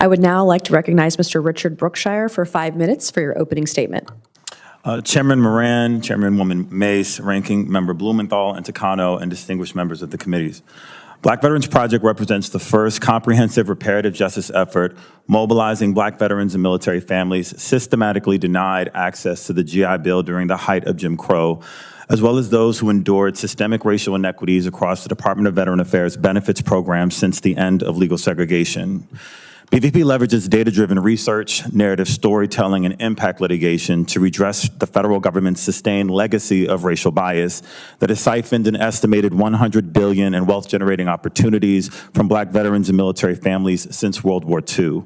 I would now like to recognize Mr. Richard Brookshire for 5 minutes for your opening statement. Chairman Moran, Chairwoman Mace, Ranking Member Blumenthal and Takano, and distinguished members of the committees. Black Veterans Project represents the first comprehensive reparative justice effort mobilizing Black veterans and military families systematically denied access to the GI Bill during the height of Jim Crow, as well as those who endured systemic racial inequities across the Department of Veteran Affairs benefits program since the end of legal segregation. BVP leverages data-driven research, narrative storytelling, and impact litigation to redress the federal government's sustained legacy of racial bias that has siphoned an estimated $100 billion in wealth-generating opportunities from Black veterans and military families since World War II.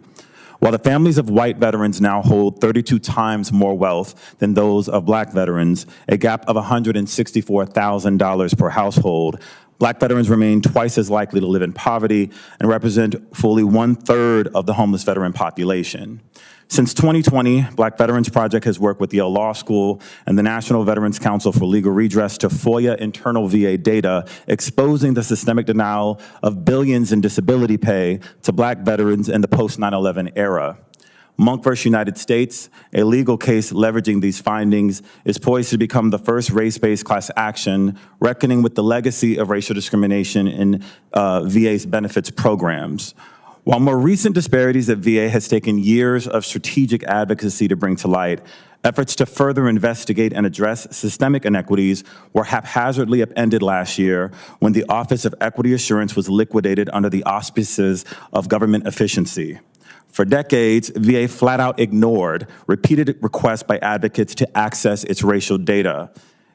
While the families of white veterans now hold 32 times more wealth than those of Black veterans, a gap of $164,000 per household, Black veterans remain twice as likely to live in poverty and represent fully 1/3 of the homeless veteran population. Since 2020, Black Veterans Project has worked with Yale Law School and the National Veterans Council for Legal Redress to FOIA internal VA data, exposing the systemic denial of billions in disability pay to Black veterans in the post-9/11 era. Monk v. United States, a legal case leveraging these findings, is poised to become the first race-based class action reckoning with the legacy of racial discrimination in VA's benefits programs. While more recent disparities at VA has taken years of strategic advocacy to bring to light, efforts to further investigate and address systemic inequities were haphazardly upended last year when the Office of Equity Assurance was liquidated under the auspices of government efficiency. For decades, VA flat out ignored repeated requests by advocates to access its racial data.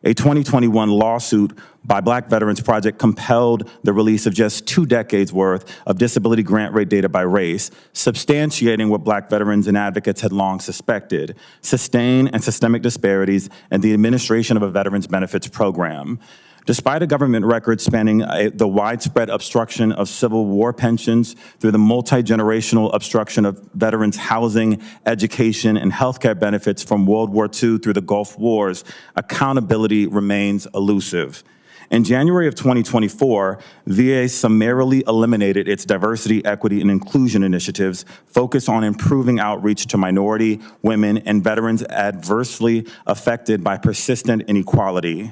A 2021 lawsuit by Black Veterans Project compelled the release of just 2 decades worth of disability grant rate data by race, substantiating what Black veterans and advocates had long suspected: sustained and systemic disparities in the administration of a veterans benefits program. Despite a government record spanning the widespread obstruction of Civil War pensions through the multi-generational obstruction of veterans' housing, education, and healthcare benefits from World War II through the Gulf Wars, accountability remains elusive. In January of 2024, VA summarily eliminated its diversity, equity, and inclusion initiatives focused on improving outreach to minority, women, and veterans adversely affected by persistent inequality.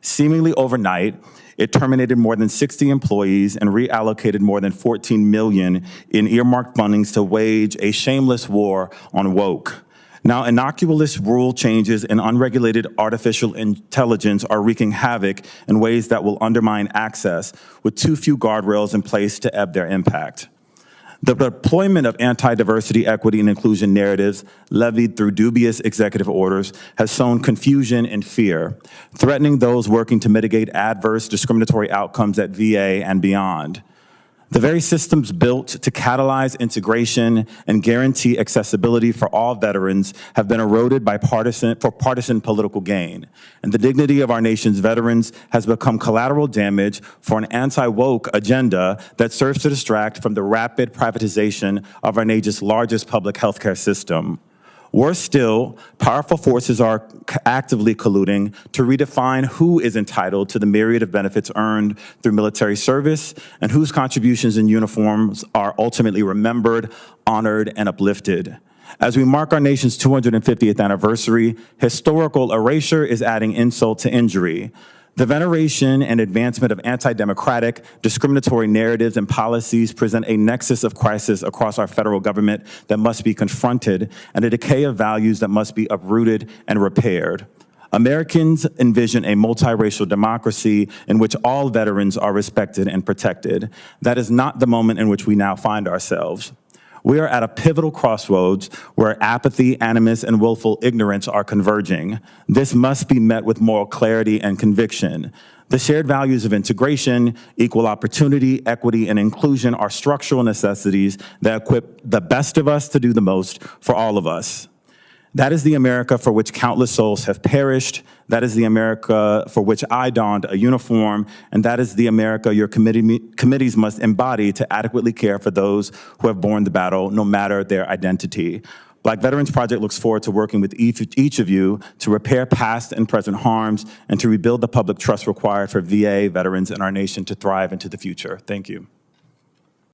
Seemingly overnight, it terminated more than 60 employees and reallocated more than $14 million in earmarked fundings to wage a shameless war on woke. Now, innocuous rule changes and unregulated artificial intelligence are wreaking havoc in ways that will undermine access, with too few guardrails in place to ebb their impact. The deployment of anti-diversity, equity, and inclusion narratives levied through dubious executive orders has sown confusion and fear, threatening those working to mitigate adverse discriminatory outcomes at VA and beyond. The very systems built to catalyze integration and guarantee accessibility for all veterans have been eroded by partisan political gain, and the dignity of our nation's veterans has become collateral damage for an anti-woke agenda that serves to distract from the rapid privatization of our nation's largest public healthcare system. Worse still, powerful forces are actively colluding to redefine who is entitled to the myriad of benefits earned through military service and whose contributions in uniforms are ultimately remembered, honored, and uplifted. As we mark our nation's 250th anniversary, historical erasure is adding insult to injury. The veneration and advancement of anti-democratic, discriminatory narratives and policies present a nexus of crisis across our federal government that must be confronted, and a decay of values that must be uprooted and repaired. Americans envision a multiracial democracy in which all veterans are respected and protected. That is not the moment in which we now find ourselves. We are at a pivotal crossroads where apathy, animus, and willful ignorance are converging. This must be met with moral clarity and conviction. The shared values of integration, equal opportunity, equity, and inclusion are structural necessities that equip the best of us to do the most for all of us. That is the America for which countless souls have perished. That is the America for which I donned a uniform. And that is the America your committees must embody to adequately care for those who have borne the battle, no matter their identity. Black Veterans Project looks forward to working with each of you to repair past and present harms and to rebuild the public trust required for VA veterans and our nation to thrive into the future. Thank you.